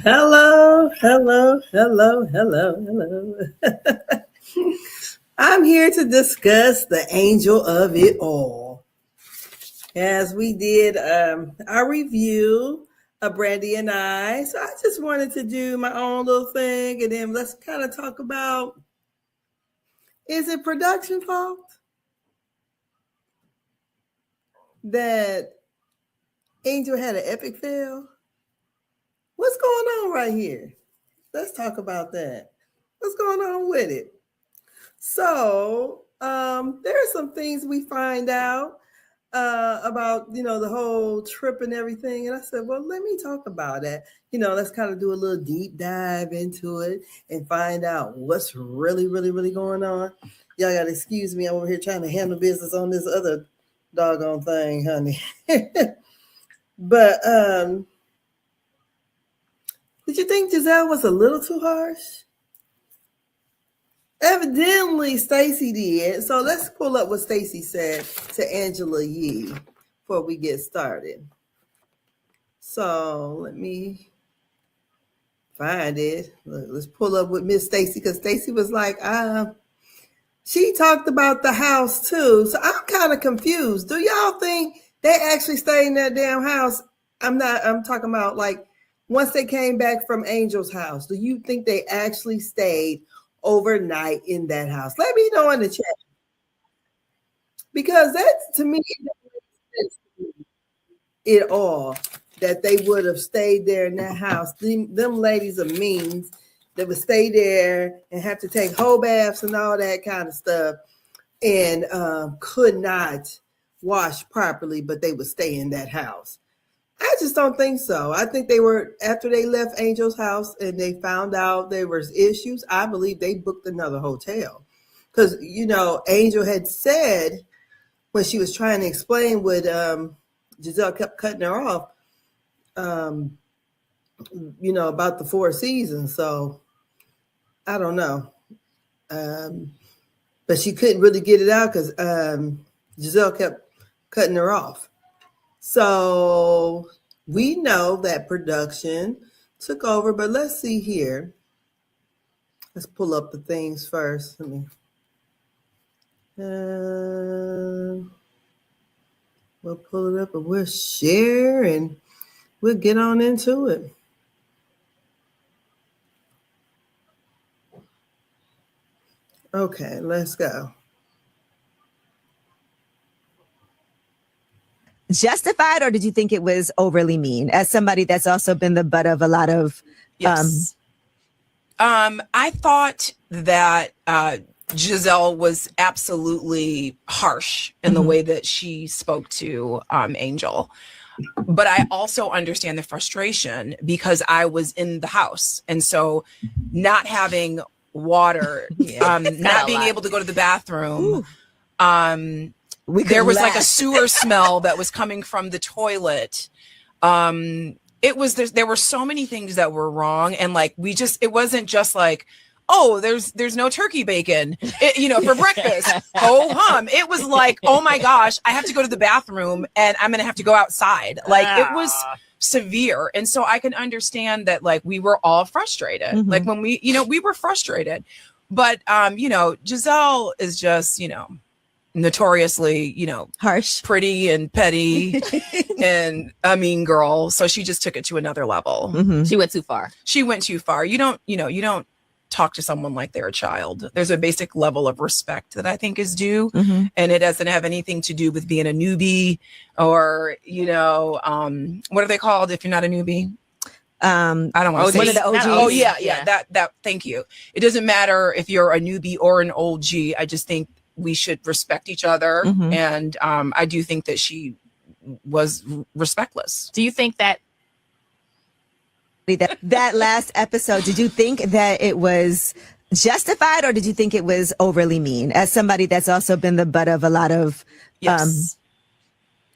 Hello, hello, hello, hello, hello. I'm here to discuss the angel of it all. As we did our review of Brandy and I, so I just wanted to do my own little thing, and then let's kind of talk about, is it production fault that Angel had an epic fail? What's going on right here? Let's talk about that. What's going on with it? So there are some things we find out about, the whole trip and everything. And I said, well, let me talk about it. Let's kind of do a little deep dive into it and find out what's really, really, really going on. Y'all got to excuse me. I'm over here trying to handle business on this other doggone thing, honey. But did you think Giselle was a little too harsh? Evidently, Stacy did. So let's pull up what Stacy said to Angela Yee before we get started. So let me find it. Let's pull up with Miss Stacy, because Stacy was like, she talked about the house too. So I'm kind of confused. Do y'all think they actually stayed in that damn house? I'm talking about like once they came back from Angel's house. Do you think they actually stayed overnight in that house? Let me know in the chat, because that to me it all that they would have stayed there in that house. Them ladies of means that would stay there and have to take whole baths and all that kind of stuff, and could not wash properly, but they would stay in that house. I just don't think so. I think they were, after they left Angel's house and they found out there was issues, I believe they booked another hotel. Because, Angel had said when she was trying to explain what Giselle kept cutting her off, about the Four Seasons. So I don't know. But she couldn't really get it out because Giselle kept cutting her off. So we know that production took over, but let's see here. Let's pull up the things first. Let me. We'll pull it up and we'll share and we'll get on into it. Okay, let's go. Justified, or did you think it was overly mean? As somebody that's also been the butt of a lot of yes. I thought that Giselle was absolutely harsh in the way that she spoke to Angel. But I also understand the frustration because I was in the house. And so not having water, not being able to go to the bathroom, there was like a sewer smell that was coming from the toilet. There were so many things that were wrong. And like, it wasn't just like, oh, there's no turkey bacon, for breakfast. Ho hum. It was like, oh my gosh, I have to go to the bathroom and I'm going to have to go outside. Like it was severe. And so I can understand that, like, we were all frustrated. Mm-hmm. Like when we were frustrated, but, Giselle is just, notoriously, harsh, pretty and petty and a mean girl. So she just took it to another level. Mm-hmm. She went too far. You don't talk to someone like they're a child. There's a basic level of respect that I think is due. Mm-hmm. And it doesn't have anything to do with being a newbie or, what are they called if you're not a newbie? I don't want to say one of the OGs. Oh yeah. That thank you. It doesn't matter if you're a newbie or an OG. I just think we should respect each other. Mm-hmm. And I do think that she was respectless. Do you think that last episode, did you think that it was justified, or did you think it was overly mean? As somebody that's also been the butt of a lot of yes.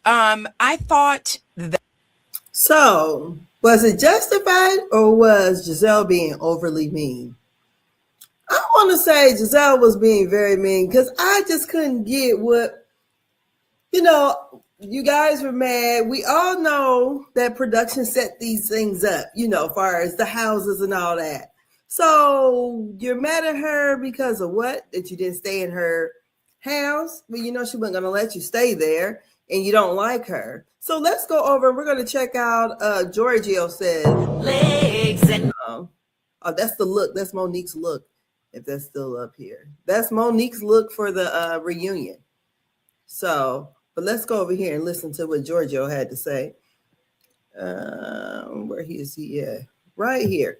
I thought that. So was it justified, or was Giselle being overly mean? I want to say Giselle was being very mean, because I just couldn't get what, you guys were mad. We all know that production set these things up, as far as the houses and all that. So you're mad at her because of what? That you didn't stay in her house? Well, she wasn't going to let you stay there, and you don't like her. So let's go over. We're going to check out Giorgio said. Legs and oh, that's the look. That's Monique's look. If that's still up here. That's Monique's look for the reunion. So, but let's go over here and listen to what Giorgio had to say. Where is he at? Right here.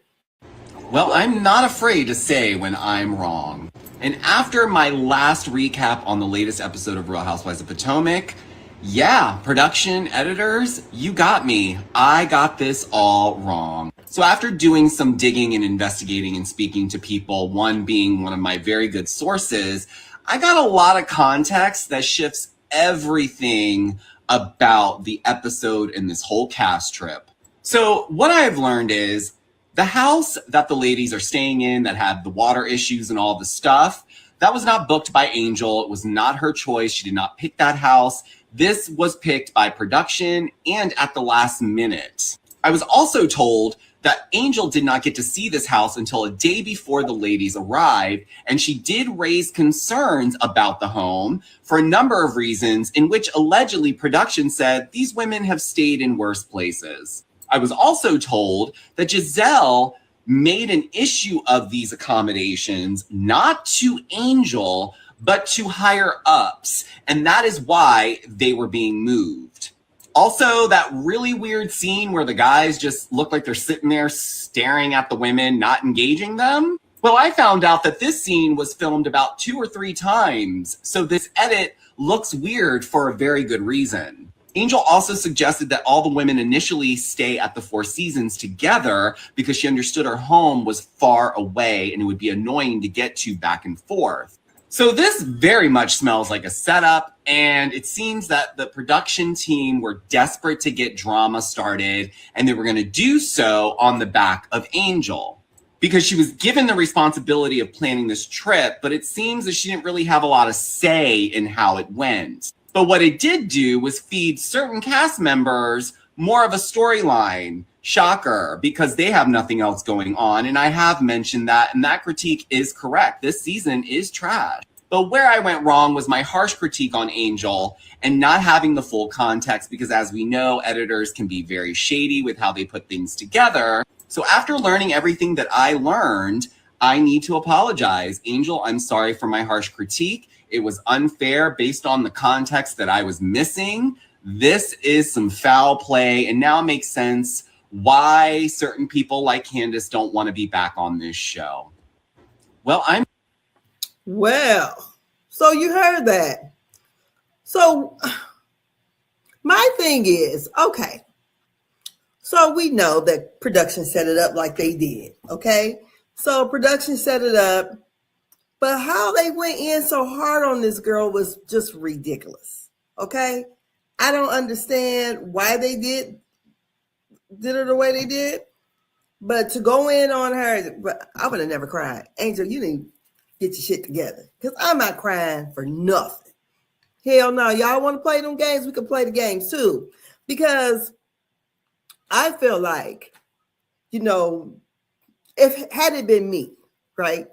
Well, I'm not afraid to say when I'm wrong. And after my last recap on the latest episode of Real Housewives of Potomac, yeah, production, editors, you got me. I got this all wrong. So after doing some digging and investigating and speaking to people, one being one of my very good sources, I got a lot of context that shifts everything about the episode and this whole cast trip. So what I've learned is the house that the ladies are staying in that had the water issues and all the stuff, that was not booked by Angel. It was not her choice. She did not pick that house. This was picked by production and at the last minute. I was also told that Angel did not get to see this house until a day before the ladies arrived, and she did raise concerns about the home for a number of reasons, in which allegedly production said these women have stayed in worse places. I was also told that Giselle made an issue of these accommodations, not to Angel, but to higher ups, and that is why they were being moved. Also, that really weird scene where the guys just look like they're sitting there staring at the women, not engaging them. Well, I found out that this scene was filmed about 2 or 3 times, so this edit looks weird for a very good reason. Angel also suggested that all the women initially stay at the Four Seasons together because she understood her home was far away and it would be annoying to get to back and forth. So this very much smells like a setup, and it seems that the production team were desperate to get drama started, and they were going to do so on the back of Angel because she was given the responsibility of planning this trip, but it seems that she didn't really have a lot of say in how it went. But what it did do was feed certain cast members more of a storyline. Shocker, because they have nothing else going on. And I have mentioned that, and that critique is correct. This season is trash. But where I went wrong was my harsh critique on Angel and not having the full context, because as we know, editors can be very shady with how they put things together. So after learning everything that I learned, I need to apologize. Angel, I'm sorry for my harsh critique. It was unfair based on the context that I was missing. This is some foul play, and now it makes sense why certain people like Candace don't want to be back on this show. Well, so you heard that. So my thing is, okay, so we know that production set it up like they did, okay? So production set it up, but how they went in so hard on this girl was just ridiculous, okay? I don't understand why they did it the way they did, but to go in on her, but I would have never cried. Angel, you didn't get your shit together, because I'm not crying for nothing. Hell no. Y'all want to play them games? We can play the games too, because I feel like, had it been me, right?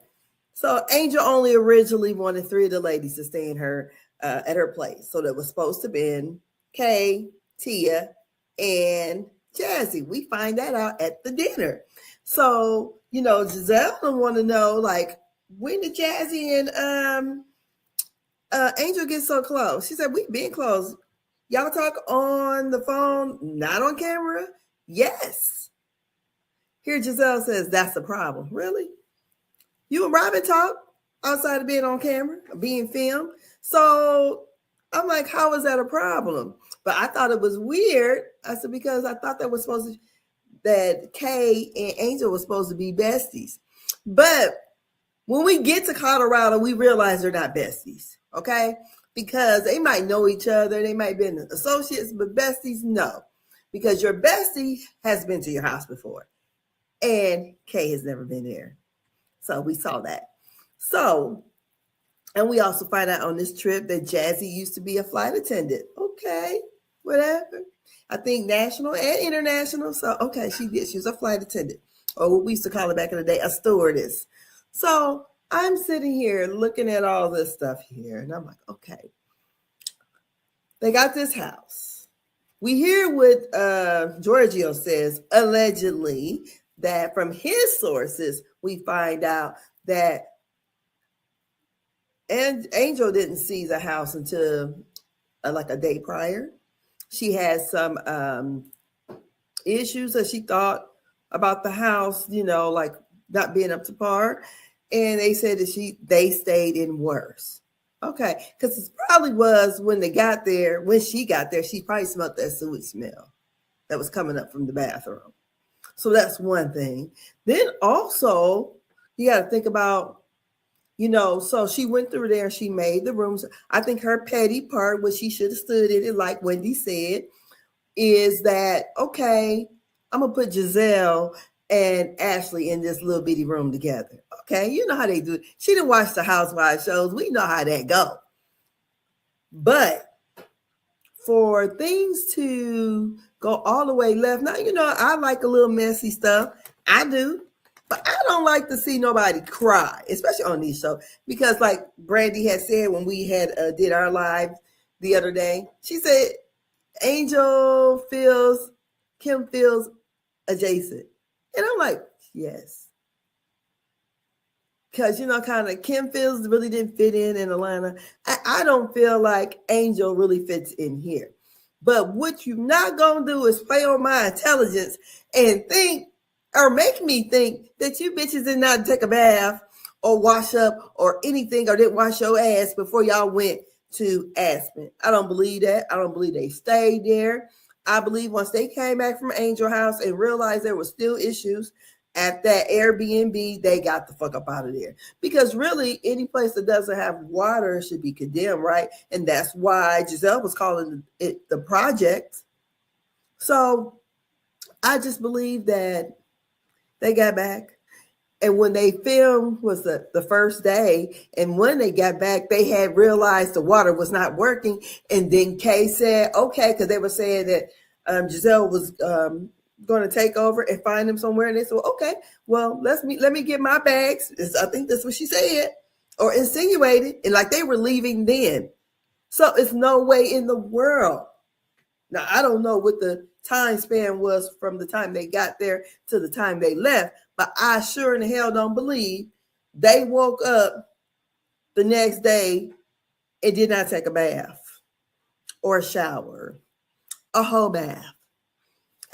So Angel only originally wanted 3 of the ladies to stay in her at her place. So that was supposed to be Kay, Tia, and Jazzy. We find that out at the dinner. So, Giselle don't want to know, like, when did Jazzy and Angel get so close? She said, we've been close. Y'all talk on the phone, not on camera? Yes. Here Giselle says, that's the problem. Really? You and Robin talk outside of being on camera, being filmed? So I'm like, how is that a problem? But I thought it was weird. I said, because I thought that Kay and Angel was supposed to be besties. But when we get to Colorado, we realize they're not besties, okay? Because they might know each other. They might be associates, but besties, no. Because your bestie has been to your house before. And Kay has never been there. So we saw that. So, and we also find out on this trip that Jazzy used to be a flight attendant. Okay. whatever. I think national and international. So, okay, she did. She was a flight attendant, or what we used to call it back in the day, a stewardess. So I'm sitting here looking at all this stuff here, and I'm like, okay, they got this house. We hear what Giorgio says, allegedly, that from his sources, we find out that Angel didn't see the house until like a day prior. She had some issues that she thought about the house, like not being up to par. And they said that they stayed in worse. Okay, because it probably was when she got there, she probably smelled that sewage smell that was coming up from the bathroom. So that's one thing. Then also, you got to think about, so she went through there and she made the rooms. I think her petty part, what she should have stood in it, like Wendy said, is that, okay, I'm going to put Giselle and Ashley in this little bitty room together. Okay, you know how they do it. She didn't watch the Housewives shows. We know how that go. But for things to go all the way left, now, I like a little messy stuff. I do. But I don't like to see nobody cry, especially on these shows. Because like Brandy had said when we had did our live the other day, she said, Kim feels adjacent. And I'm like, yes. Because, kind of Kim feels really didn't fit in Atlanta. I don't feel like Angel really fits in here. But what you're not going to do is play on my intelligence and think or make me think that you bitches did not take a bath or wash up or anything or didn't wash your ass before y'all went to Aspen. I don't believe that. I don't believe they stayed there. I believe once they came back from Angel House and realized there were still issues at that Airbnb, they got the fuck up out of there. Because really, any place that doesn't have water should be condemned, right? And that's why Giselle was calling it the project. So I just believe that they got back. And when they filmed was the first day. And when they got back, they had realized the water was not working. And then Kay said, okay, because they were saying that Giselle was going to take over and find them somewhere. And they said, okay, well, let me get my bags. I think that's what she said or insinuated. And like they were leaving then. So it's no way in the world. Now, I don't know what the time span was from the time they got there to the time they left, but I sure in the hell don't believe they woke up the next day and did not take a bath or a shower, a whole bath.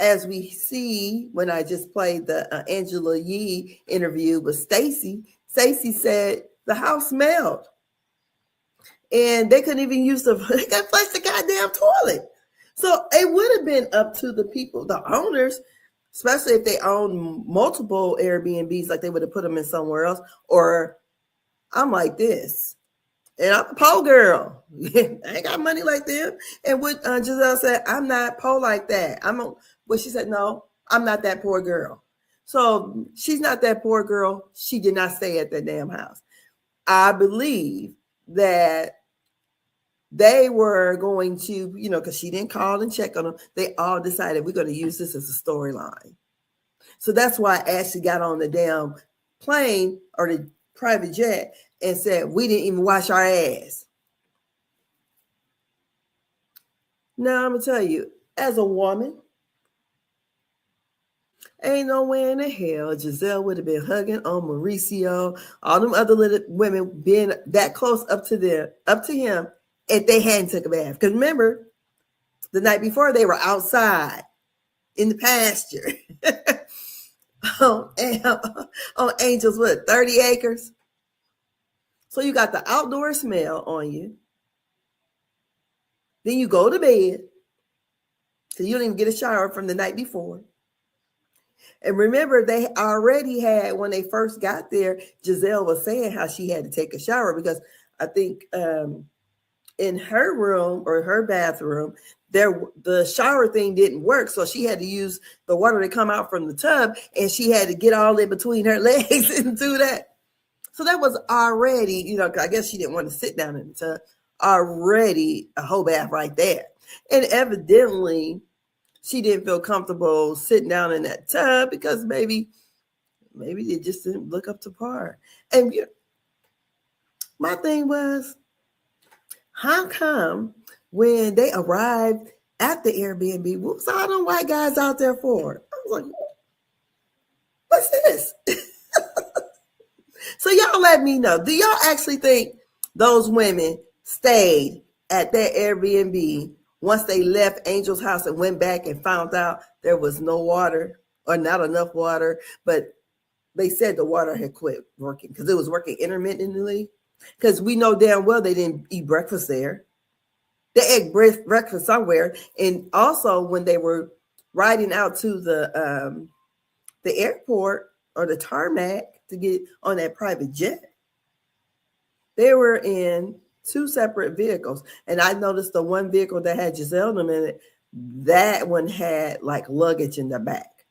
As we see when I just played the Angela Yee interview with Stacey said the house smelled. And they couldn't even use they got flush the goddamn toilet. So it would have been up to the people, the owners, especially if they own multiple Airbnbs, like they would have put them in somewhere else. Or I'm like this, and I'm a poor girl. I ain't got money like them. And what Giselle said, I'm not poor like that. But she said, no, I'm not that poor girl. So she's not that poor girl. She did not stay at that damn house. I believe that they were going to, because she didn't call and check on them. They all decided we're going to use this as a storyline. So that's why Ashley got on the damn plane or the private jet and said, we didn't even wash our ass. Now, I'm going to tell you, as a woman, ain't no way in the hell Giselle would have been hugging on Mauricio, all them other little women being that close up to him if they hadn't took a bath. Because remember, the night before they were outside in the pasture on Angel's 30 acres. So you got the outdoor smell on you. Then you go to bed. So you didn't even get a shower from the night before. And remember, they already had, when they first got there, Giselle was saying how she had to take a shower because I think in her room or her bathroom, the shower thing didn't work. So she had to use the water to come out from the tub, and she had to get all in between her legs and do that. So that was already, I guess she didn't want to sit down in the tub, already a whole bath right there. And evidently, she didn't feel comfortable sitting down in that tub because maybe it just didn't look up to par. And my thing was, how come when they arrived at the Airbnb, what was all them white guys out there for? I was like, what's this? So y'all let me know. Do y'all actually think those women stayed at that Airbnb once they left Angel's house and went back and found out there was no water or not enough water? But they said the water had quit working because it was working intermittently. Because we know damn well they didn't eat breakfast there. They ate breakfast somewhere. And also when they were riding out to the airport or the tarmac to get on that private jet, they were in two separate vehicles. And I noticed the one vehicle that had Giselle in it, that one had like luggage in the back.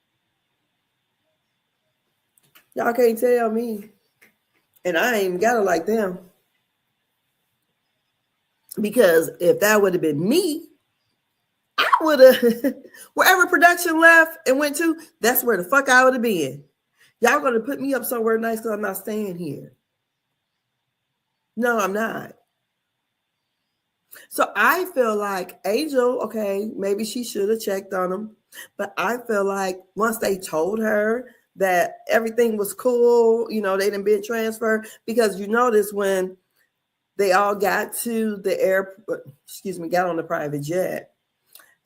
Y'all can't tell me. And I ain't even got it like them. Because if that would have been me, I would have, wherever production left and went to, that's where the fuck I would have been. Y'all going to put me up somewhere nice because I'm not staying here. No, I'm not. So I feel like Angel, okay, maybe she should have checked on him. But I feel like once they told her that everything was cool, they didn't been transferred, because you notice when they all got to the airport, got on the private jet,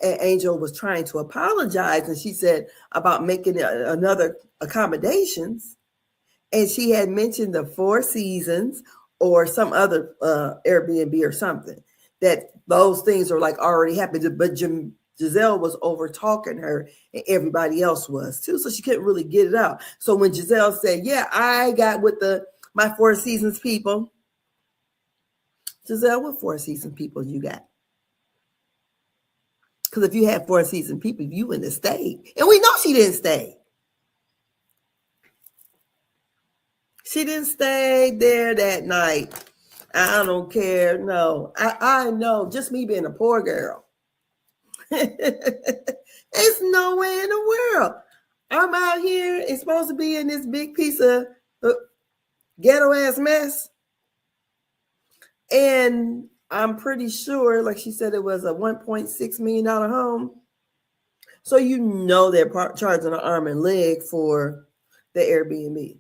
and Angel was trying to apologize, and she said about making another accommodations, and she had mentioned the Four Seasons or some other Airbnb or something, that those things are like already happened, but Giselle was over talking her, and everybody else was too, so she couldn't really get it out. So when Giselle said, yeah, I got with my Four Seasons people, Giselle, what Four Seasons people you got? Because if you had Four Seasons people, you wouldn't have stayed. And we know she didn't stay. She didn't stay there that night. I don't care. No, I know. Just me being a poor girl. It's no way in the world. I'm out here. It's supposed to be in this big piece of ghetto ass mess. And I'm pretty sure, like she said, it was a $1.6 million home. So they're charging an arm and leg for the Airbnb.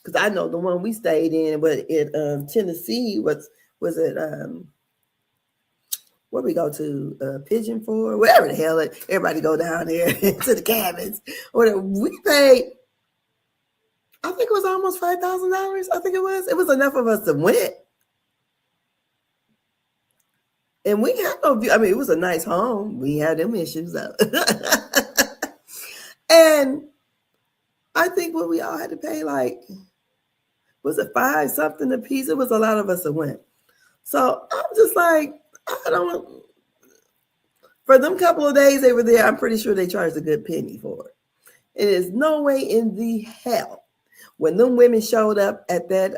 Because I know the one we stayed in, but in Tennessee, was it where we go to Pigeon for, whatever the hell everybody go down there to the cabins. Or we paid, I think it was almost $5,000. I think it was. It was enough of us to win. And we had no view. I mean, it was a nice home. We had them issues though. And I think what we all had to pay, like, was it $5 something a piece? It was a lot of us that went. So I'm just like, I don't, for them couple of days they were there, I'm pretty sure they charged a good penny for it. It is no way in the hell when them women showed up at that,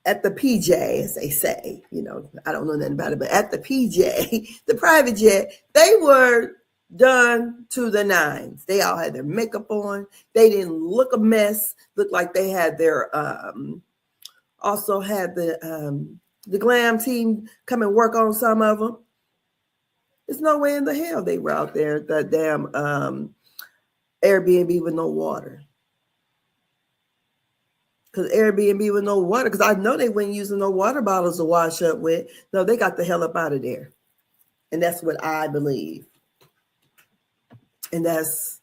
at the PJ, as they say, I don't know nothing about it, but at the PJ, the private jet, they were done to the nines. They all had their makeup on. They didn't look a mess. Looked like they had their, also had the glam team come and work on some of them. There's no way in the hell they were out there at that damn Airbnb with no water. Because Airbnb with no water, because I know they weren't using no water bottles to wash up with. No, they got the hell up out of there. And that's what I believe. And that's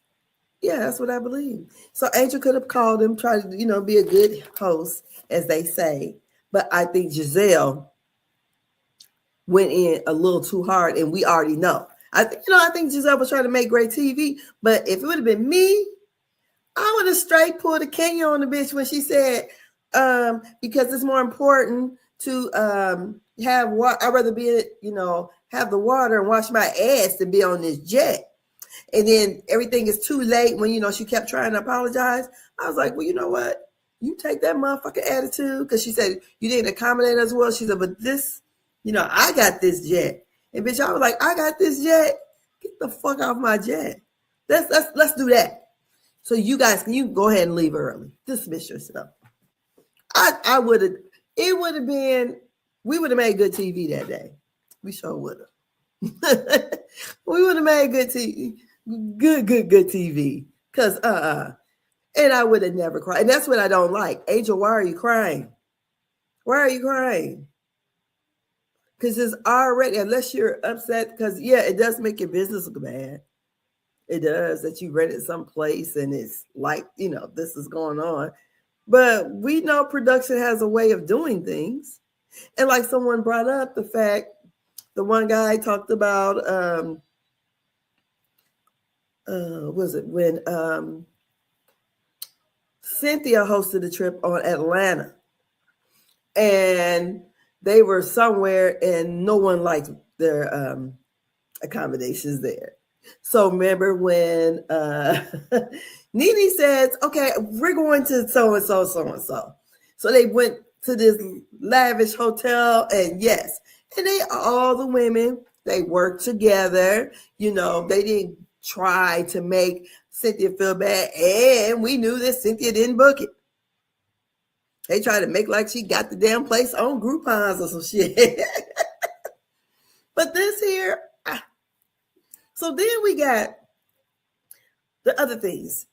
what I believe. So Angel could have called him, tried to, be a good host, as they say. But I think Giselle went in a little too hard, and we already know. I think Giselle was trying to make great TV. But if it would have been me, I would have straight pulled a Kenya on the bitch when she said, because it's more important to have water. I'd rather be, have the water and wash my ass than be on this jet. And then everything is too late when, she kept trying to apologize. I was like, well, you know what? You take that motherfucking attitude, because she said you didn't accommodate us well. She said, but this I got this jet. And bitch, I was like, I got this jet. Get the fuck off my jet. Let's do that. So you guys, can you go ahead and leave early? Dismiss yourself. I would have, it would have been, we would have made good TV that day. We sure would have. We would have made good TV. Good TV. Because, and I would have never cried. And that's what I don't like. Angel, why are you crying? Why are you crying? Because it's already, unless you're upset, because, yeah, it does make your business look bad. It does, that you rented some place and it's like, this is going on. But we know production has a way of doing things. And like someone brought up the fact, the one guy talked about, was it when Cynthia hosted a trip on Atlanta and they were somewhere and no one liked their accommodations there. So remember when Nene says, okay, we're going to so-and-so, so-and-so. So they went to this lavish hotel and yes, and all the women, they worked together. They didn't try to make Cynthia feel bad. And we knew that Cynthia didn't book it. They tried to make like she got the damn place on Groupons or some shit. But this here, so then we got the other things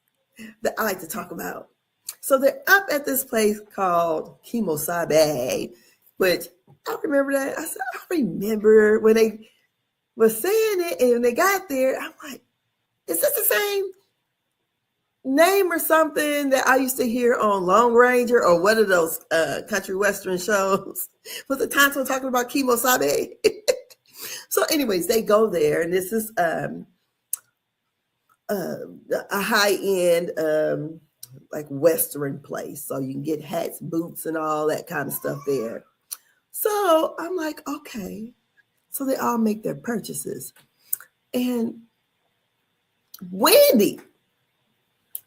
that I like to talk about. So they're up at this place called Kimosabe, which I remember that. I said, I remember when they were saying it and when they got there, I'm like, is this the same name or something that I used to hear on Lone Ranger or one of those country western shows? Was the Tonto talking about Kimosabe? So anyways, they go there and this is a high-end like western place. So you can get hats, boots, and all that kind of stuff there. So I'm like, okay. So they all make their purchases. And Wendy,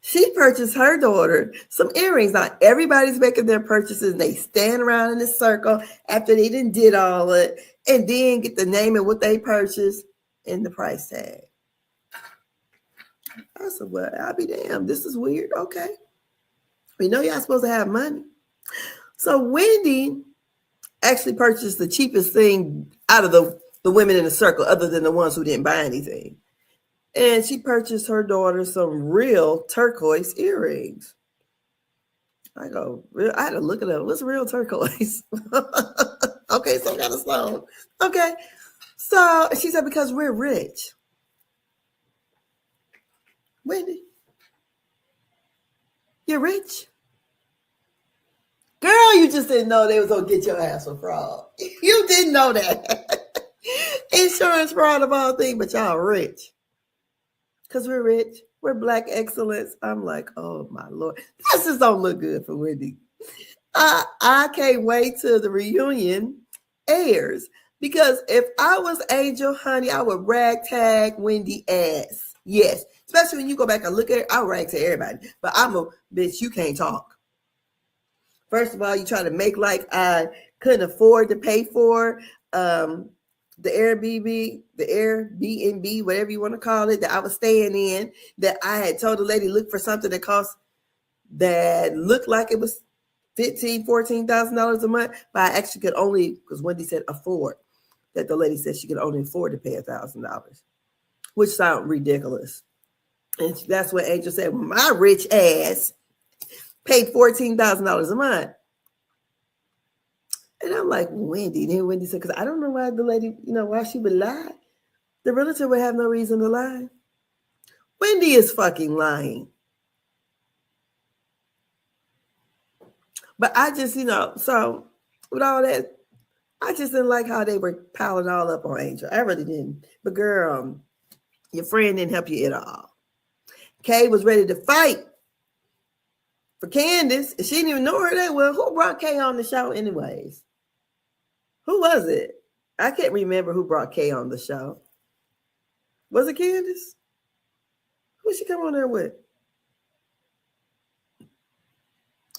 she purchased her daughter some earrings. Now everybody's making their purchases and they stand around in a circle after they did all it and then get the name of what they purchased and the price tag. I said, well, I'll be damned. This is weird. Okay. We know y'all supposed to have money. So Wendy actually purchased the cheapest thing out of the women in the circle other than the ones who didn't buy anything. And she purchased her daughter some real turquoise earrings. I go, I had to look at it. What's real turquoise? Okay, some kind of stone. Okay. So she said, because we're rich. Wendy, you're rich? Girl, you just didn't know they was going to get your ass for fraud. You didn't know that. Insurance fraud of all things, but y'all rich. Because we're rich. We're Black excellence. I'm like, oh, my Lord. This just don't look good for Wendy. I can't wait till the reunion airs. Because if I was Angel, honey, I would ragtag Wendy ass. Yes. Especially when you go back and look at it, I'll rag to everybody. But I'm a bitch, you can't talk. First of all, you try to make like I couldn't afford to pay for the Airbnb, whatever you want to call it, that I was staying in, that I had told the lady, look for something that looked like it was $14,000 a month, but I actually could only, because Wendy said afford, that the lady said she could only afford to pay $1,000, which sounds ridiculous. And that's what Angel said, my rich ass paid $14,000 a month. And I'm like, Wendy. Then Wendy said, because I don't know why the lady, why she would lie. The realtor would have no reason to lie. Wendy is fucking lying. But I just, so with all that, I just didn't like how they were piling all up on Angel. I really didn't. But girl, your friend didn't help you at all. Kay was ready to fight for Candace. And she didn't even know her that well. Who brought Kay on the show anyways? Who was it? I can't remember who brought Kay on the show. Was it Candace? Who she come on there with?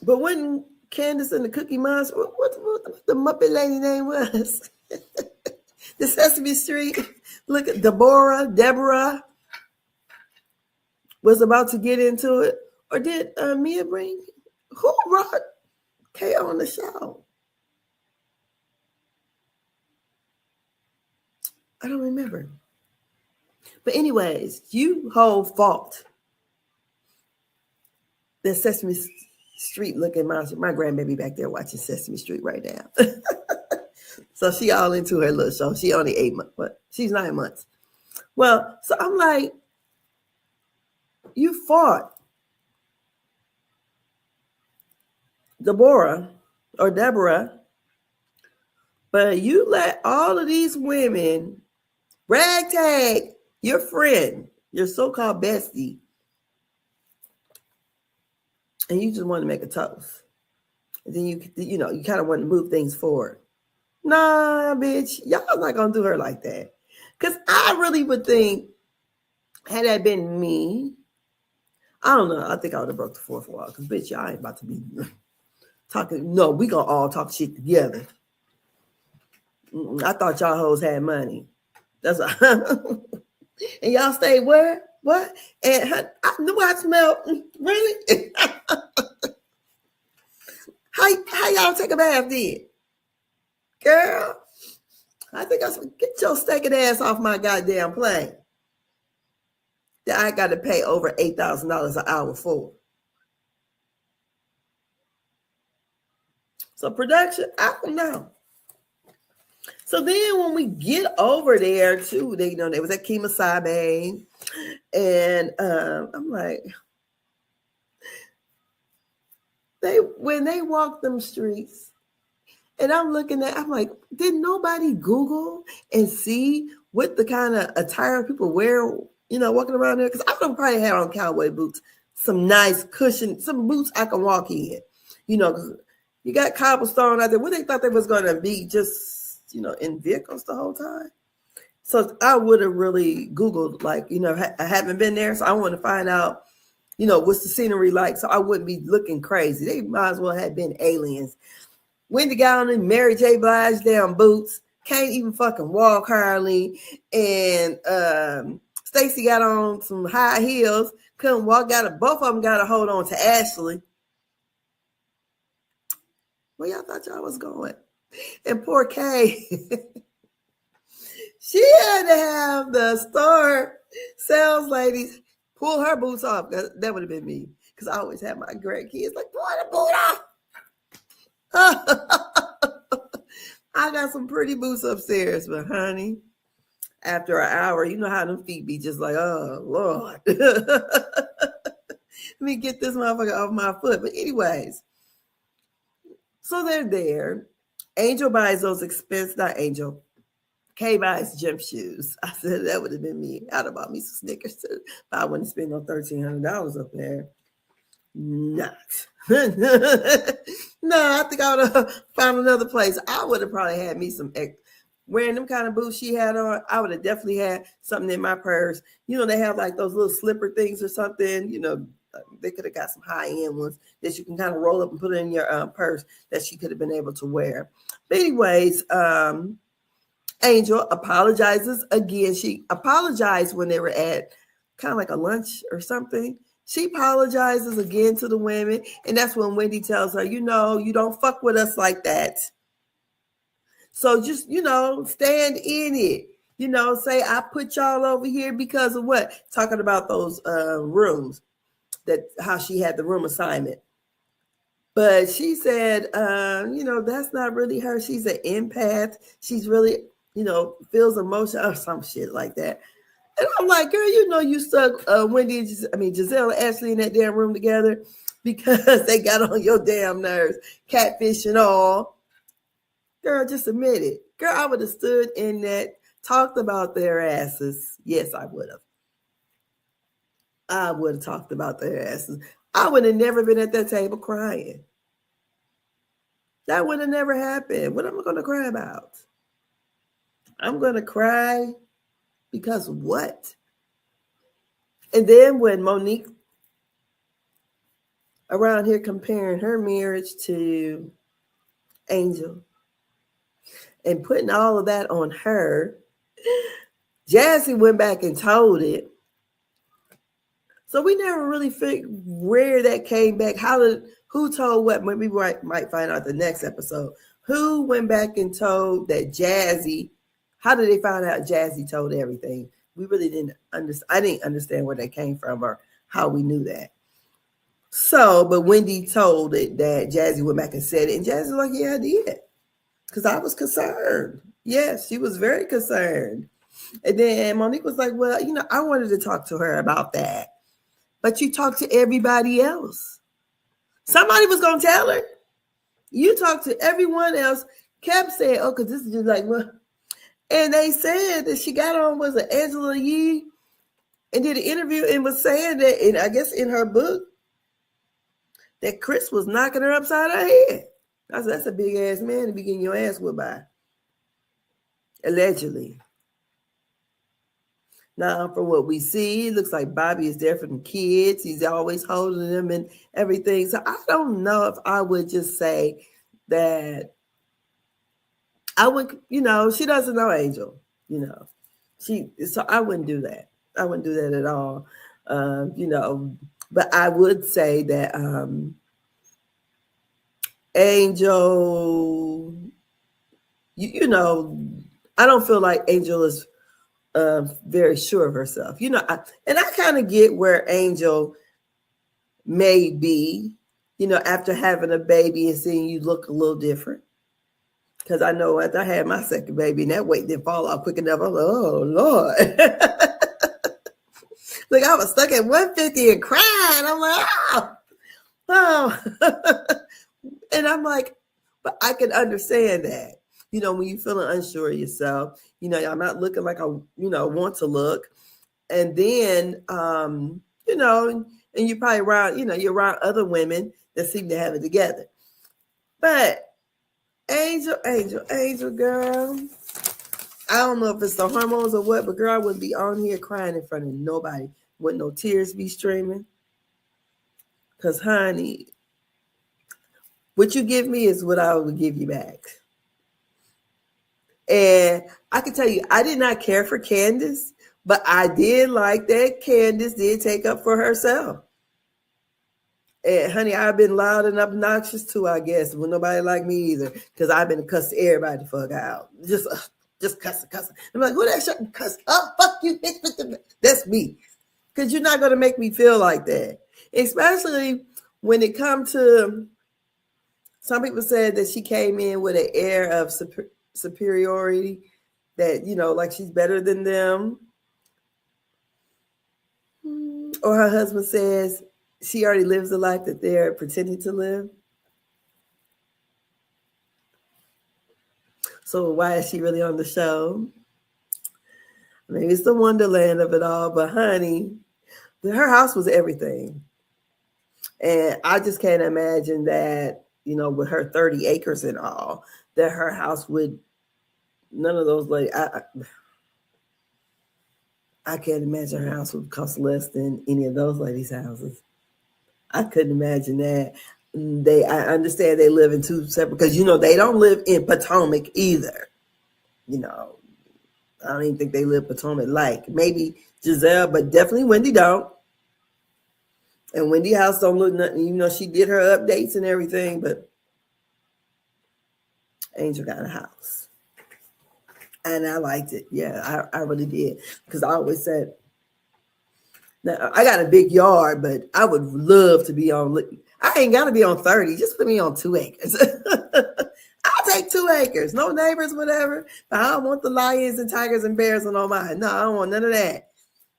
But when Candace and the Cookie Monster, what the Muppet lady name was? The Sesame Street. Look at Deborah was about to get into it. Or did Mia bring? Who brought Kay on the show? I don't remember. But anyways, you hold fault that Sesame Street looking monster. My grandbaby back there watching Sesame Street right now. So she all into her little show. She only 8 months, but she's 9 months. Well, so I'm like, you fought Deborah, but you let all of these women ragtag your friend, your so-called bestie, and you just want to make a toast. And then you kind of want to move things forward. Nah, bitch, y'all not gonna do her like that. Because I really would think, had that been me, I don't know, I think I would have broke the fourth wall. Because, bitch, y'all ain't about to be talking. No, we gonna all talk shit together. I thought y'all hoes had money. That's and y'all stay where? What? And I knew I smelled. Really? How y'all take a bath then? Girl, I think I said, get your stinking ass off my goddamn plane. That I got to pay over $8,000 an hour for. So production, I don't know. So then when we get over there too, there was that Kima Sabe, and I'm like, when they walk them streets, and I'm looking at, I'm like, did nobody Google and see what the kind of attire people wear, walking around there? Because I would probably have on cowboy boots, some nice cushion, some boots I can walk in, because you got cobblestone out there. What they thought they was going to be just, in vehicles the whole time. So I would have really Googled, I haven't been there, so I want to find out, what's the scenery like, so I wouldn't be looking crazy. They might as well have been aliens. Wendy got on in Mary J. Blige damn boots, can't even fucking walk hardly, and Stacey got on some high heels, couldn't walk, both of them got to hold on to Ashley. Where y'all thought y'all was going? And poor Kay, she had to have the store sales ladies pull her boots off. That would have been me, because I always have my grandkids like, pull the boot off. I got some pretty boots upstairs, but honey, after an hour, you know how them feet be just like, oh Lord. Let me get this motherfucker off my foot. But anyways, so they're there. Angel buys those not Angel. Kay buys gym shoes. I said that would have been me. I'd have bought me some Snickers too, but I wouldn't spend no $1,300 up there. Not. No, I think I would have found another place. I would have probably had me some wearing them kind of boots she had on. I would have definitely had something in my purse. They have like those little slipper things or something. They could have got some high-end ones that you can kind of roll up and put in your purse that she could have been able to wear. But anyways, Angel apologizes again. She apologized when they were at kind of like a lunch or something. She apologizes again to the women. And that's when Wendy tells her, you don't fuck with us like that. So just, stand in it. Say, I put y'all over here because of what? Talking about those rooms, how she had the room assignment. But she said, that's not really her. She's an empath. She's really, feels emotion or some shit like that. And I'm like, girl, you stuck Giselle and Ashley in that damn room together because they got on your damn nerves, catfish and all. Girl, just admit it. Girl, I would have stood in that, talked about their asses. Yes, I would have. I would have talked about their asses. I would have never been at that table crying. That would have never happened. What am I going to cry about? I'm going to cry because what? And then when Monique around here comparing her marriage to Angel, and putting all of that on her. Jazzy went back and told it. So we never really figured where that came back. Who told what? Maybe we might find out the next episode. Who went back and told that Jazzy? How did they find out Jazzy told everything? We really didn't understand. I didn't understand where that came from or how we knew that. So, but Wendy told it that Jazzy went back and said it. And Jazzy was like, yeah, I did. Because I was concerned. Yes, she was very concerned. And then Monique was like, well, I wanted to talk to her about that. But you talked to everybody else. Somebody was going to tell her. You talked to everyone else. Kept saying, oh, because this is just like, well. And they said that she got on, was it Angela Yee? And did an interview and was saying that, and I guess in her book, that Chris was knocking her upside her head. I said, that's a big ass man to be getting your ass whipped by. Allegedly. Now, from what we see, it looks like Bobby is there for the kids. He's always holding them and everything. So I don't know if I would just say that I would, she doesn't know Angel, so I wouldn't do that. I wouldn't do that at all. But I would say that Angel, I don't feel like Angel is very sure of herself. And I kind of get where Angel may be, after having a baby and seeing you look a little different. Because I know after I had my second baby and that weight didn't fall off quick enough, I was like, oh, Lord. Look, I was stuck at 150 and crying. I'm like, oh. And I'm like, but I can understand that. When you're feeling unsure of yourself, I'm not looking like I, want to look. And then, and you're probably around, you're around other women that seem to have it together. But Angel, girl. I don't know if it's the hormones or what, but girl, I wouldn't be on here crying in front of nobody. Wouldn't no tears be streaming. Because, honey, what you give me is what I would give you back. And I can tell you, I did not care for Candace, but I did like that Candace did take up for herself. And honey, I've been loud and obnoxious too, I guess. When nobody like me either, because I've been cussing everybody the fuck out. Just cussing. I'm like, who that shit cuss? Oh, fuck you. That's me. Because you're not going to make me feel like that. Especially when it comes to, some people said that she came in with an air of superiority, that, like she's better than them. Or her husband says, she already lives the life that they're pretending to live. So why is she really on the show? Maybe it's the wonderland of it all, but honey, her house was everything. And I just can't imagine that, with her 30 acres and all, that her house would, none of those, like, I can't imagine her house would cost less than any of those ladies' houses. I couldn't imagine that. I understand they live in two separate, because they don't live in Potomac either. I don't even think they live Potomac like. Maybe Giselle, but definitely Wendy don't. And Wendy house don't look nothing. She did her updates and everything, but Angel got a house. And I liked it. Yeah, I really did. Because I always said, now, I got a big yard, but I would love to be on. I ain't got to be on 30. Just put me on 2 acres. I'll take 2 acres. No neighbors, whatever. But I don't want the lions and tigers and bears on all mine. No, I don't want none of that.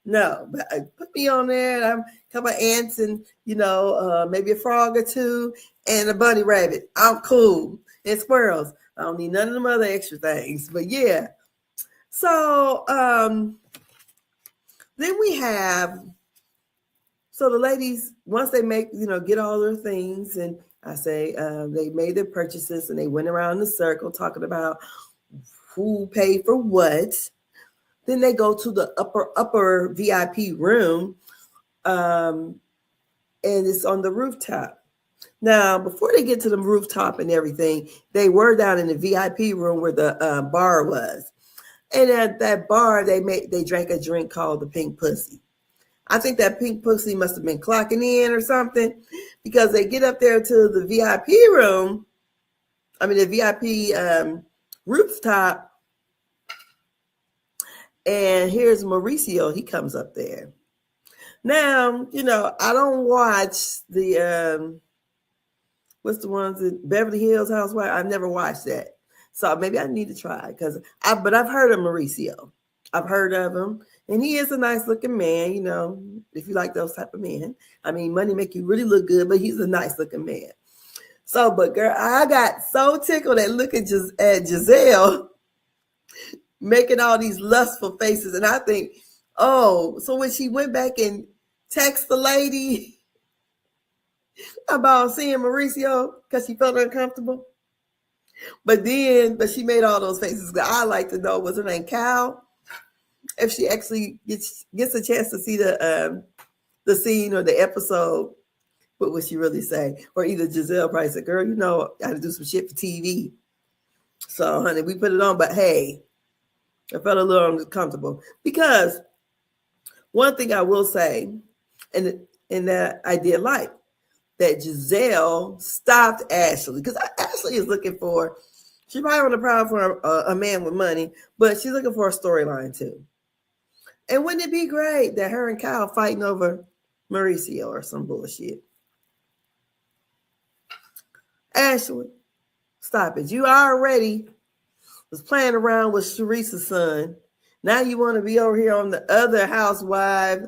No, but put me on there. I'm a couple of ants and, maybe a frog or two and a bunny rabbit. I'm cool. And squirrels. I don't need none of them other extra things. But yeah. So then we have, so the ladies, once they make, get all their things, and I say they made their purchases and they went around the circle talking about who paid for what. Then they go to the upper VIP room, and it's on the rooftop. Now, before they get to the rooftop and everything, they were down in the VIP room where the bar was. And at that bar, they drank a drink called the Pink Pussy. I think that Pink Pussy must have been clocking in or something, because they get up there to the VIP room. I mean, the VIP rooftop. And here's Mauricio. He comes up there. Now, I don't watch the, what's the ones that Beverly Hills Housewife? I've never watched that. So maybe I need to try, but I've heard of Mauricio. I've heard of him. And he is a nice looking man, if you like those type of men. I mean, money make you really look good, but he's a nice looking man. So, but girl, I got so tickled at looking at Giselle making all these lustful faces. And I think, oh, so when she went back and texted the lady about seeing Mauricio because she felt uncomfortable. But she made all those faces. I like to know, was her name Cal? If she actually gets a chance to see the scene or the episode, what would she really say? Or either Giselle probably said, girl, I had to do some shit for TV. So, honey, we put it on. But, hey, I felt a little uncomfortable. Because one thing I will say, and that I did like, that Giselle stopped Ashley. Because Ashley is looking for, she probably on the prowl for a man with money, but she's looking for a storyline too. And wouldn't it be great that her and Kyle fighting over Mauricio or some bullshit? Ashley, stop it. You already was playing around with Sharice's son. Now you want to be over here on the other housewife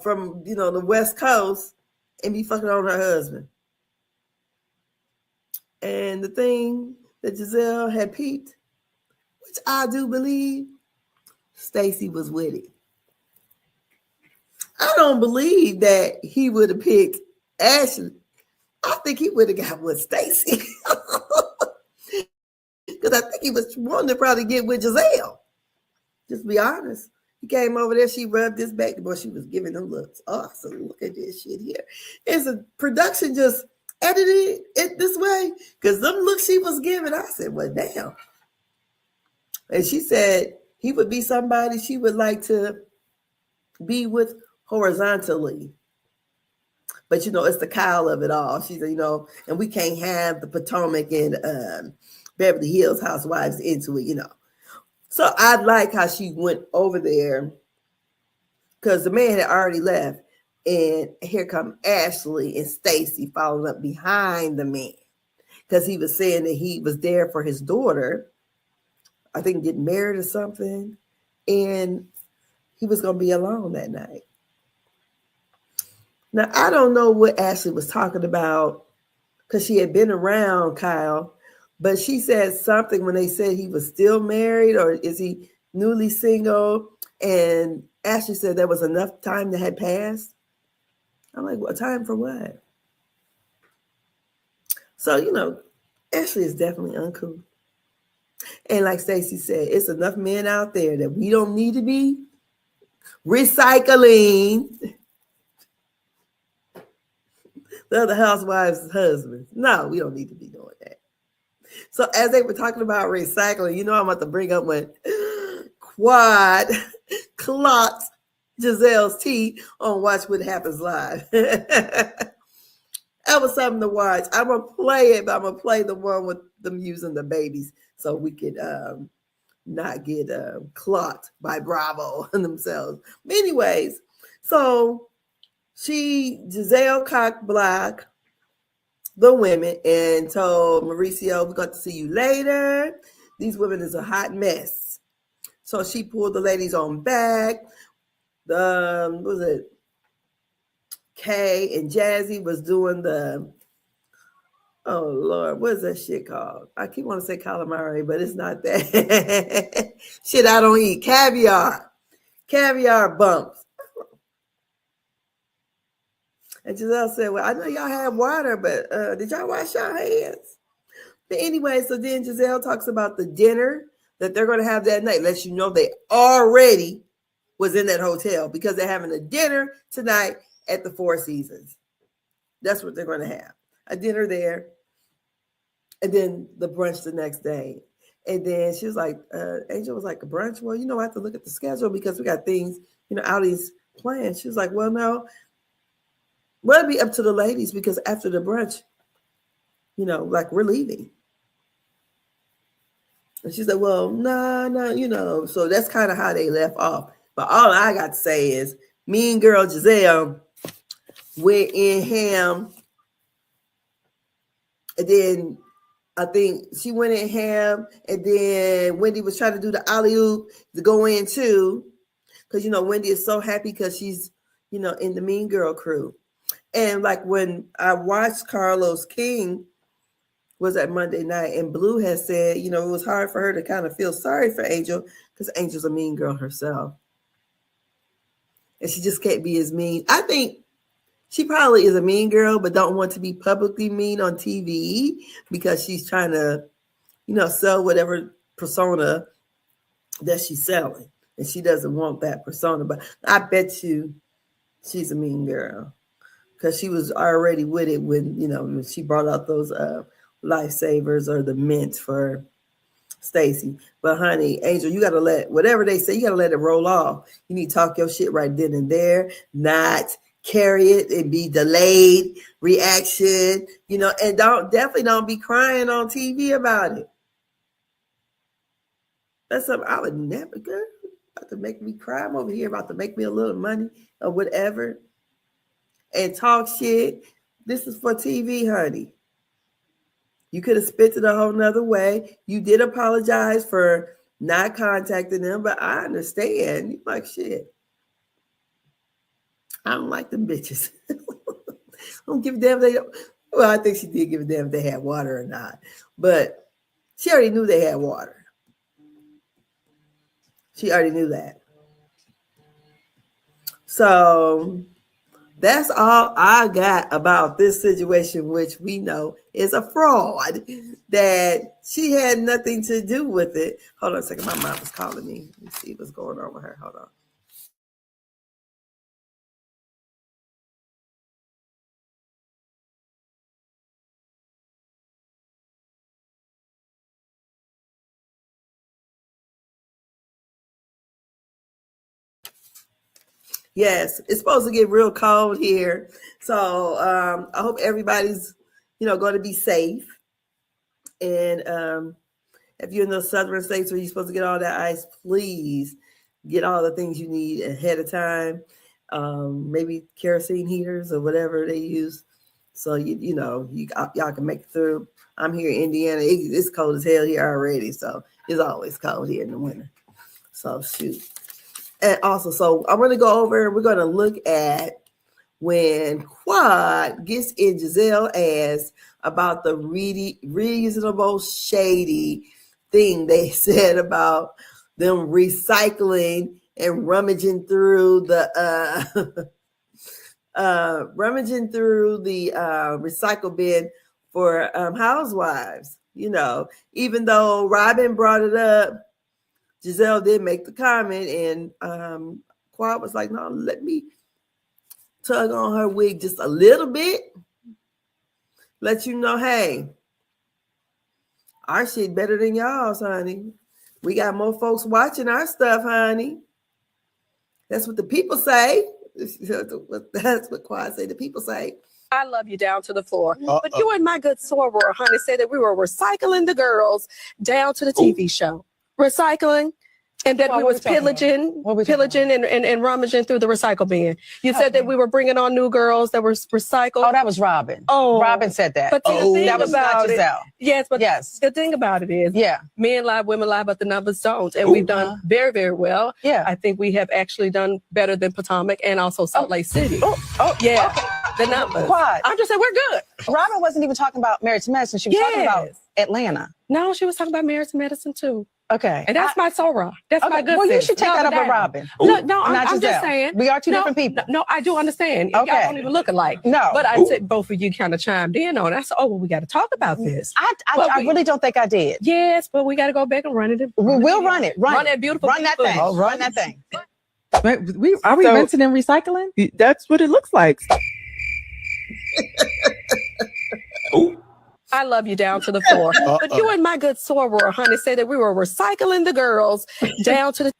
from, the West Coast and be fucking on her husband. And the thing that Giselle had peeped, which I do believe, Stacey was with it. I don't believe that he would have picked Ashley. I think he would have got with Stacey. Because I think he was wanting to probably get with Giselle. Just be honest. He came over there, she rubbed his back. Boy, she was giving them looks. Awesome. Look at this shit here. Is a production just edited it this way? Because them looks she was giving, I said, well, damn. And she said he would be somebody she would like to be with horizontally. But, it's the Kyle of it all. She said, and we can't have the Potomac and Beverly Hills Housewives into it, So I like how she went over there because the man had already left. And here come Ashley and Stacey following up behind the man because he was saying that he was there for his daughter, I think getting married or something, and he was going to be alone that night. Now, I don't know what Ashley was talking about because she had been around Kyle, but she said something when they said he was still married or is he newly single, and Ashley said there was enough time that had passed. I'm like, what time for what? So, Ashley is definitely uncool. And like Stacey said, it's enough men out there that we don't need to be recycling the other housewives' husbands. No, we don't need to be doing that. So as they were talking about recycling, I'm about to bring up when Quad clocked Giselle's teeth on Watch What Happens Live. That was something to watch. I'm going to play it, but I'm going to play the one with them using the babies so we could not get clocked by Bravo themselves. But anyways, so Giselle cock blocked the women and told Mauricio, we're going to see you later. These women is a hot mess. So she pulled the ladies on back. What was it? Kay and Jazzy was doing the, oh Lord, what is that shit called? I keep wanting to say calamari, but it's not that. Shit I don't eat. Caviar bumps. And Giselle said, well, I know y'all have water, but did y'all wash your hands? But anyway, so then Giselle talks about the dinner that they're going to have that night. Lets you know they already was in that hotel because they're having a dinner tonight at the Four Seasons. That's what they're going to have. a dinner there, and then the brunch the next day. And then she was like, Angel was like, a brunch? Well, I have to look at the schedule because we got things, outings planned. She was like, well, no. Well, it'd be up to the ladies because after the brunch, like we're leaving. And she said, well, no, so that's kind of how they left off. But all I got to say is mean girl Giselle went in ham. And then I think she went in ham. And then Wendy was trying to do the alley-oop to go in too. Because, Wendy is so happy because she's, in the mean girl crew. And like when I watched Carlos King, was that Monday night, and Blue has said, it was hard for her to kind of feel sorry for Angel because Angel's a mean girl herself. And she just can't be as mean. I think she probably is a mean girl, but don't want to be publicly mean on TV because she's trying to, sell whatever persona that she's selling. And she doesn't want that persona. But I bet you she's a mean girl because she was already with it when she brought out those lifesavers or the mint for Stacy. But honey, Angel, you got to let whatever they say, you got to let it roll off. You need to talk your shit right then and there, not carry it and be delayed reaction, and definitely don't be crying on TV about it. That's something I would never, girl, about to make me cry. I'm over here about to make me a little money or whatever and talk shit. This is for TV, honey. You could have spit it a whole nother way. You did apologize for not contacting them, but I understand. You like shit. I don't like them bitches. I don't give a damn if they don't. Well, I think she did give a damn if they had water or not. But she already knew they had water. She already knew that. So that's all I got about this situation, which we know is a fraud, that she had nothing to do with it. Hold on a second. My mom was calling me. Let me see what's going on with her. Hold on. Yes, it's supposed to get real cold here. So I hope everybody's, going to be safe. And if you're in those southern states where you're supposed to get all that ice, please get all the things you need ahead of time. Maybe kerosene heaters or whatever they use. So, y'all can make it through. I'm here in Indiana. It's cold as hell here already. So it's always cold here in the winter. So shoot. And also, so I'm going to go over, we're going to look at when Quad gets in Giselle ass about the reasonable shady thing they said about them recycling and rummaging through the recycle bin for housewives. Even though Robin brought it up, Giselle did make the comment, and Quad was like, no, let me tug on her wig just a little bit. Let you know, hey, our shit better than y'all's, honey. We got more folks watching our stuff, honey. That's what the people say. That's what Quad say. The people say. I love you down to the floor. But you and my good soror, honey, said that we were recycling the girls down to the TV show. Recycling, and that we was pillaging and rummaging through the recycle bin. You said that we were bringing on new girls that were recycled. Oh, that was Robin. Oh, Robin said that. But the thing that was not Giselle. Yes, but the thing about it is, men lie, women lie, but the numbers don't. And we've done very, very well. Yeah, I think we have actually done better than Potomac and also Salt Lake City. The numbers. Quad. I'm just saying we're good. Robin wasn't even talking about Married to Medicine. She was talking about Atlanta. No, she was talking about Married to Medicine too. Okay. And that's my Sora. That's my good Well, you sis. should take that up with Robin. No, I'm just saying. We are two different people. No, I do understand. Okay. Y'all don't even look alike. No. But I said both of you kind of chimed in on it. I said, well, we got to talk about this. I really don't think I did. Yes, but we got to go back and run it. We'll run it. Run that beautiful Run that thing. Run that thing. Are we rinsing and recycling? That's what it looks like. Oh. I love you down to the floor. But you and my good soror, honey, said that we were recycling the girls down to the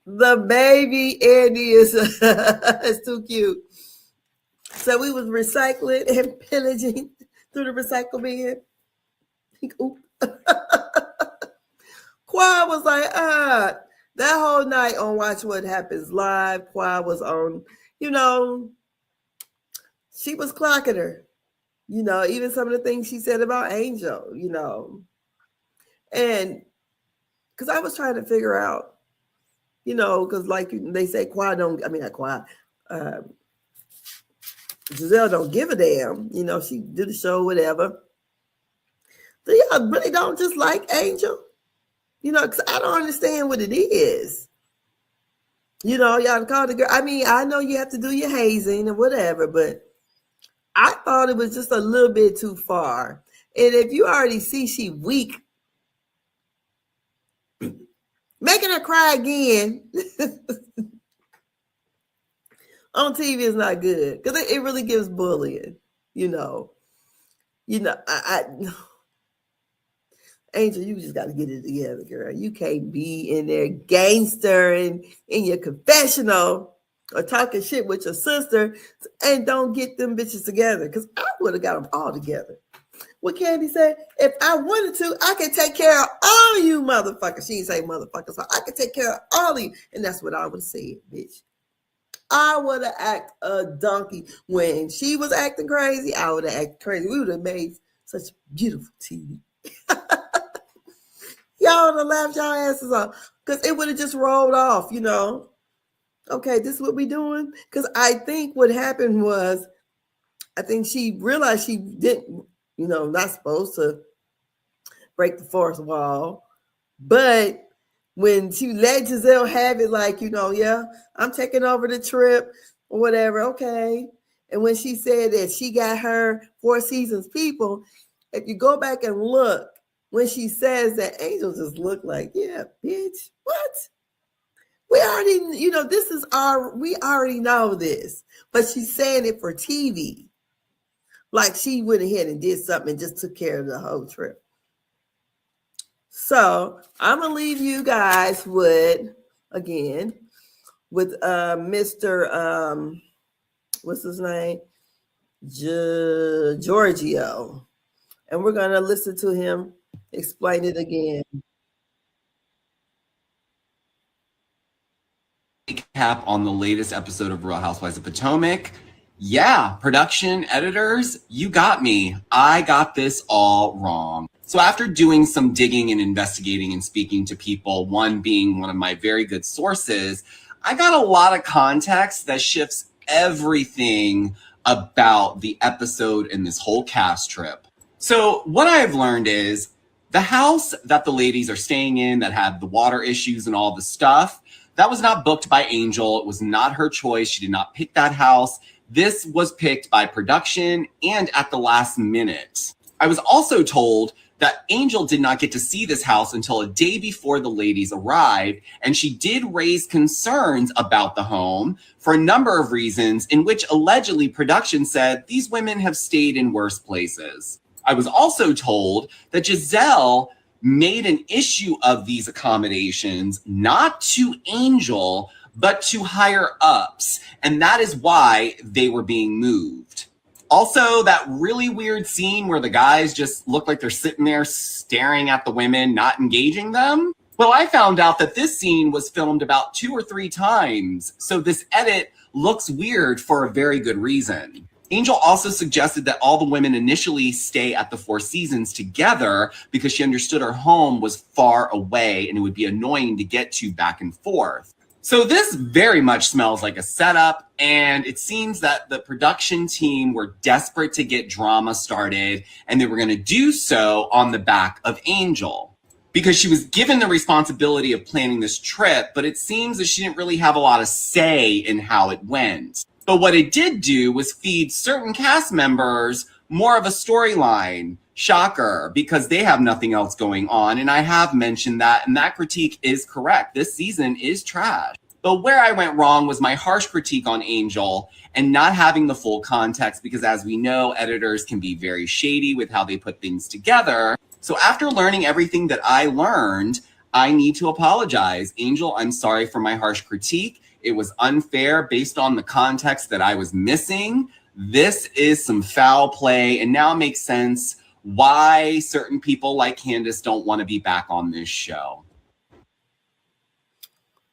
The baby Andy is it's too cute. So we was recycling and pillaging through the recycle bin. Quad was like, that whole night on Watch What Happens Live, Quad was on, she was clocking her. Even some of the things she said about Angel, and because I was trying to figure out, because like they say, not Quad, Giselle don't give a damn. She did the show, whatever. So y'all really don't just like Angel? Because I don't understand what it is. Y'all call the girl. I mean, I know you have to do your hazing and whatever, but I thought it was just a little bit too far. And if you already see she weak, making her cry again on TV is not good because it really gives bullying. Angel, you just got to get it together, girl. You can't be in there gangster and in your confessional or talking shit with your sister and don't get them bitches together, because I would have got them all together. What Candy said, if I wanted to, I could take care of all of you motherfuckers. She didn't say motherfuckers, so I could take care of all of you. And that's what I would have said, bitch. I would have acted a donkey. When she was acting crazy, I would have acted crazy. We would have made such beautiful TV. Y'all would have laughed y'all asses off because it would have just rolled off, Okay, this is what we doing. Because I think what happened was, I think she realized she didn't, not supposed to break the fourth wall. But when she let Giselle have it, like, yeah, I'm taking over the trip or whatever, okay. And when she said that she got her Four Seasons people, if you go back and look, when she says that, Angel just looked like, yeah, bitch, what? We already, we already know this, but she's saying it for TV. Like she went ahead and did something and just took care of the whole trip. So I'm going to leave you guys with Mr. What's his name? Giorgio. And we're going to listen to him explain it again. Recap on the latest episode of Real Housewives of Potomac. Yeah, production, editors, you got me. I got this all wrong. So after doing some digging and investigating and speaking to people, one being one of my very good sources, I got a lot of context that shifts everything about the episode and this whole cast trip. So what I've learned is the house that the ladies are staying in that had the water issues and all the stuff, that was not booked by Angel. It was not her choice. She did not pick that house. This was picked by production and at the last minute. I was also told that Angel did not get to see this house until a day before the ladies arrived, and she did raise concerns about the home for a number of reasons, in which allegedly production said these women have stayed in worse places. I was also told that Giselle made an issue of these accommodations, not to Angel, but to higher ups. And that is why they were being moved. Also, that really weird scene where the guys just look like they're sitting there staring at the women, not engaging them. Well, I found out that this scene was filmed about 2 or 3 times. So this edit looks weird for a very good reason. Angel also suggested that all the women initially stay at the Four Seasons together because she understood her home was far away and it would be annoying to get to back and forth. So this very much smells like a setup, and it seems that the production team were desperate to get drama started, and they were going to do so on the back of Angel because she was given the responsibility of planning this trip, but it seems that she didn't really have a lot of say in how it went. But what it did do was feed certain cast members more of a storyline. Shocker, because they have nothing else going on. And I have mentioned that, and that critique is correct. This season is trash. But where I went wrong was my harsh critique on Angel and not having the full context, because as we know, editors can be very shady with how they put things together. So after learning everything that I learned, I need to apologize. Angel, I'm sorry for my harsh critique. It was unfair based on the context that I was missing. This is some foul play, and now it makes sense why certain people like Candace don't want to be back on this show.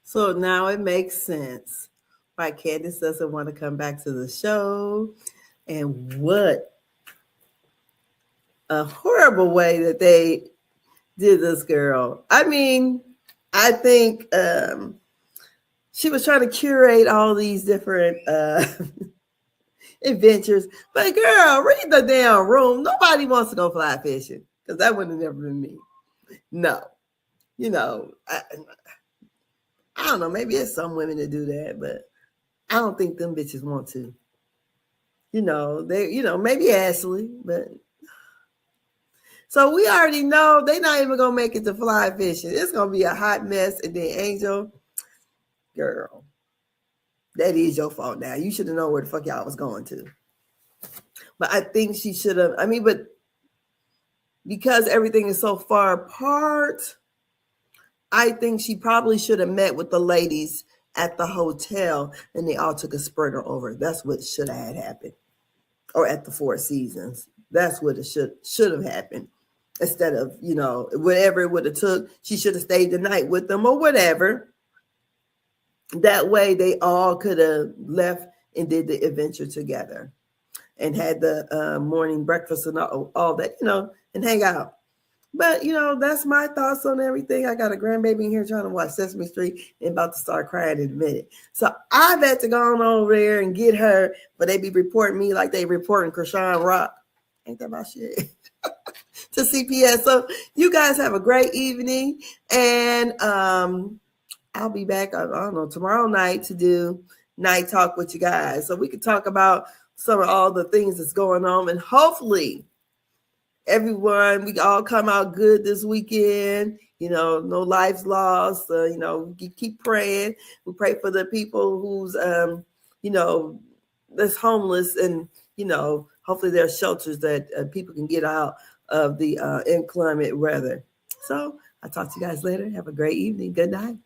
So now it makes sense why Candace doesn't want to come back to the show. And what a horrible way that they did this girl. I mean, I think she was trying to curate all these different adventures. But girl, read the damn room. Nobody wants to go fly fishing, because that would have never been me. No. You know, I don't know, maybe it's some women that do that, but I don't think them bitches want to. You know, maybe Ashley, but so we already know they're not even gonna make it to fly fishing. It's gonna be a hot mess. And then Angel, girl, that is your fault now. You should have known where the fuck y'all was going to. But I think she should have, but because everything is so far apart, I think she probably should have met with the ladies at the hotel and they all took a sprinter over. That's what should have happened. Or at the Four Seasons. That's what it should have happened. Instead of, whatever it would have took, she should have stayed the night with them or whatever. That way they all could have left and did the adventure together and had the morning breakfast and all that, and hang out. But, that's my thoughts on everything. I got a grandbaby in here trying to watch Sesame Street and about to start crying in a minute. So I've had to go on over there and get her, but they be reporting me like they reporting Krishan Rock. Ain't that about shit? To CPS. So you guys have a great evening. And I'll be back, I don't know, tomorrow night to do night talk with you guys. So we can talk about some of all the things that's going on. And hopefully, everyone, we all come out good this weekend. No lives lost. We keep praying. We pray for the people who's, that's homeless, and hopefully there are shelters that people can get out of the inclement weather. So I'll talk to you guys later. Have a great evening. Good night.